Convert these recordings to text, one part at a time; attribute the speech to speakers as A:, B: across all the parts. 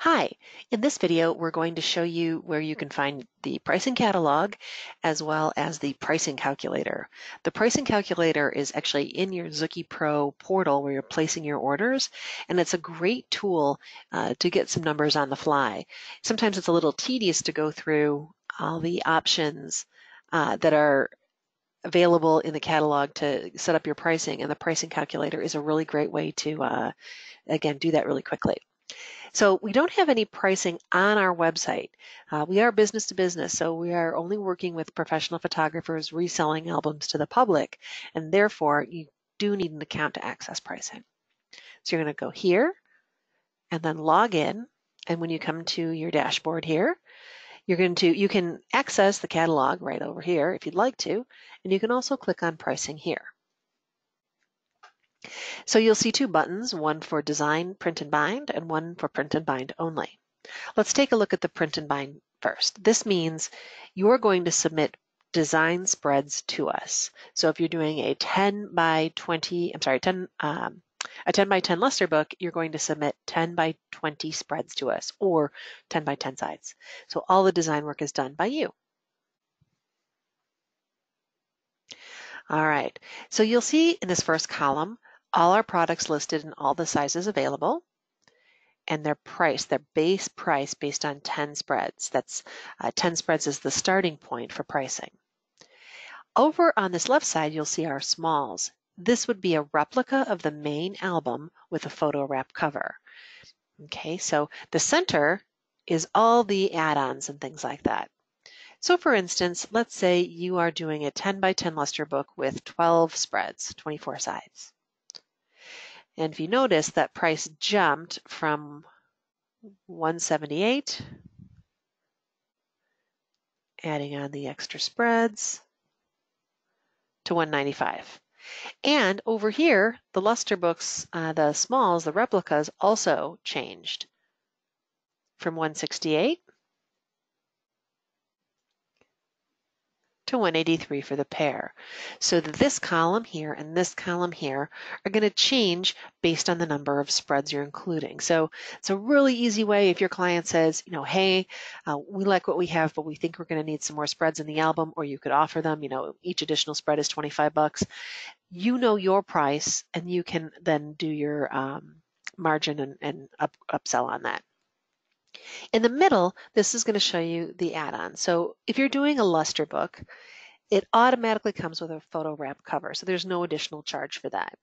A: Hi, in this video we're going to show you where you can find the pricing catalog as well as the pricing calculator. The pricing calculator is actually in your Zuki Pro portal where you're placing your orders, and it's a great tool to get some numbers on the fly. Sometimes it's a little tedious to go through all the options that are available in the catalog to set up your pricing, and the pricing calculator is a really great way to, again, do that really quickly. So we don't have any pricing on our website. We are business to business, so we are only working with professional photographers reselling albums to the public, and therefore you do need an account to access pricing. So you're going to go here and then log in, and when you come to your dashboard here, you can access the catalog right over here if you'd like to, and you can also click on pricing here. So you'll see two buttons, one for design, print and bind, and one for print and bind only. Let's take a look at the print and bind first. This means you're going to submit design spreads to us. So if you're doing a 10 by 20, a 10 by 10 luster book, you're going to submit 10 by 20 spreads to us, or 10 by 10 sides. So all the design work is done by you. All right, so you'll see in this first column, all our products listed in all the sizes available, and their price, their base price based on 10 spreads. That's 10 spreads is the starting point for pricing. Over on this left side, you'll see our smalls. This would be a replica of the main album with a photo wrap cover. Okay, so the center is all the add-ons and things like that. So for instance, let's say you are doing a 10 by 10 luster book with 12 spreads, 24 sides. And if you notice, that price jumped from $178, adding on the extra spreads, to $195. And over here, the luster books, the smalls, the replicas, also changed from $168 to $183 for the pair. So this column here and this column here are going to change based on the number of spreads you're including. So it's a really easy way if your client says, hey, we like what we have, but we think we're going to need some more spreads in the album, or you could offer them, each additional spread is $25. You know your price, and you can then do your margin and upsell on that. In the middle, this is going to show you the add-on. So if you're doing a luster book, it automatically comes with a photo wrap cover, so there's no additional charge for that.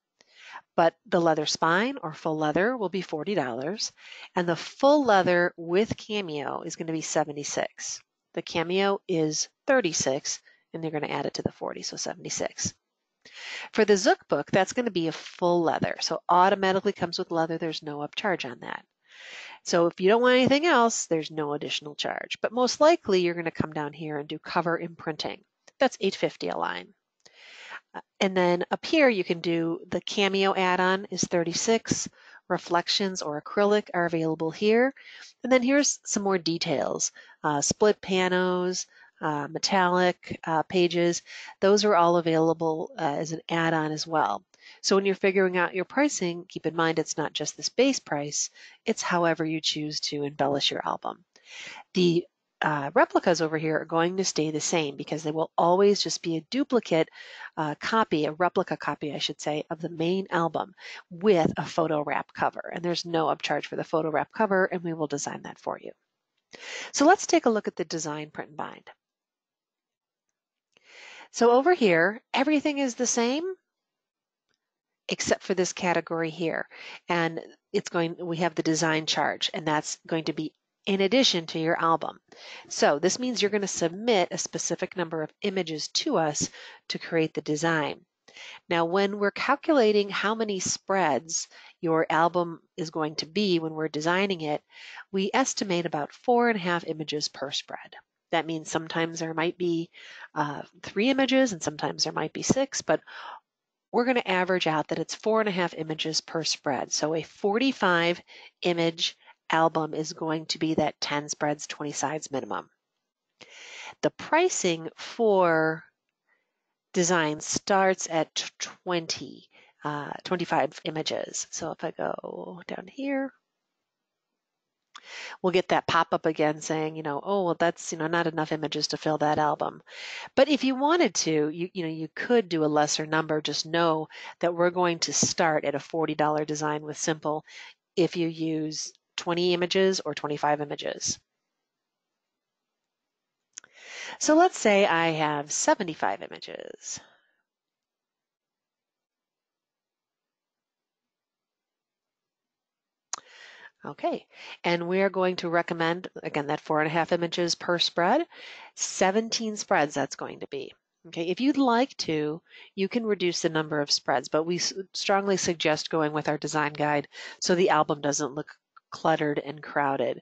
A: But the leather spine or full leather will be $40, and the full leather with cameo is going to be $76. The cameo is $36, and they're going to add it to the 40, so $76. For the Zook book, that's going to be a full leather, so automatically comes with leather. There's no upcharge on that. So if you don't want anything else, there's no additional charge. But most likely, you're going to come down here and do cover imprinting. That's $850 a line. And then up here, you can do the cameo add-on is $36. Reflections or acrylic are available here. And then here's some more details. Split panos, metallic pages, those are all available as an add-on as well. So when you're figuring out your pricing, keep in mind it's not just this base price, it's however you choose to embellish your album. The replicas over here are going to stay the same because they will always just be a duplicate copy, a replica copy, I should say, of the main album with a photo wrap cover. And there's no upcharge for the photo wrap cover, and we will design that for you. So let's take a look at the design, print, and bind. So over here, everything is the same except for this category here. And we have the design charge, and that's going to be in addition to your album. So this means you're going to submit a specific number of images to us to create the design. Now, when we're calculating how many spreads your album is going to be when we're designing it, we estimate about 4.5 images per spread. That means sometimes there might be 3 images and sometimes there might be 6, but we're going to average out that it's 4.5 images per spread. So a 45 image album is going to be that 10 spreads, 20 sides minimum. The pricing for design starts at 25 images. So if I go down here, we'll get that pop-up again saying, oh, well, that's, not enough images to fill that album. But if you wanted to, you could do a lesser number. Just know that we're going to start at a $40 design with Simple if you use 20 images or 25 images. So let's say I have 75 images. Okay, and we are going to recommend, again, that 4.5 images per spread, 17 spreads that's going to be. Okay, if you'd like to, you can reduce the number of spreads, but we strongly suggest going with our design guide so the album doesn't look cluttered and crowded.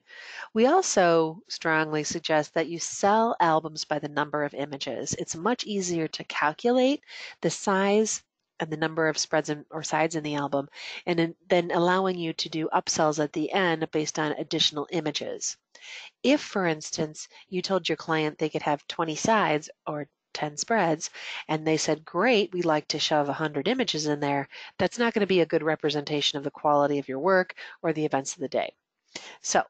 A: We also strongly suggest that you sell albums by the number of images. It's much easier to calculate the size and the number of spreads or sides in the album, and then allowing you to do upsells at the end based on additional images. If, for instance, you told your client they could have 20 sides or 10 spreads, and they said, great, we'd like to shove 100 images in there, that's not going to be a good representation of the quality of your work or the events of the day. So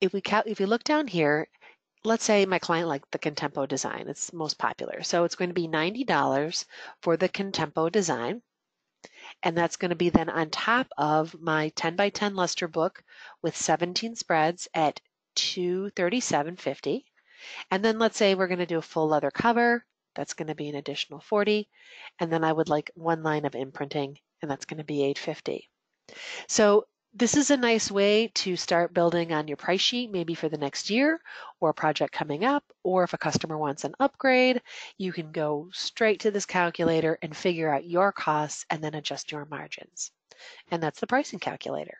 A: if we look down here, let's say my client liked the Contempo design. It's most popular. So it's going to be $90 for the Contempo design. And that's going to be then on top of my 10 by 10 luster book with 17 spreads at $237.50. And then let's say we're going to do a full leather cover. That's going to be an additional 40. And then I would like one line of imprinting, and that's going to be $850. So this is a nice way to start building on your price sheet, maybe for the next year or a project coming up, or if a customer wants an upgrade, you can go straight to this calculator and figure out your costs and then adjust your margins. And that's the pricing calculator.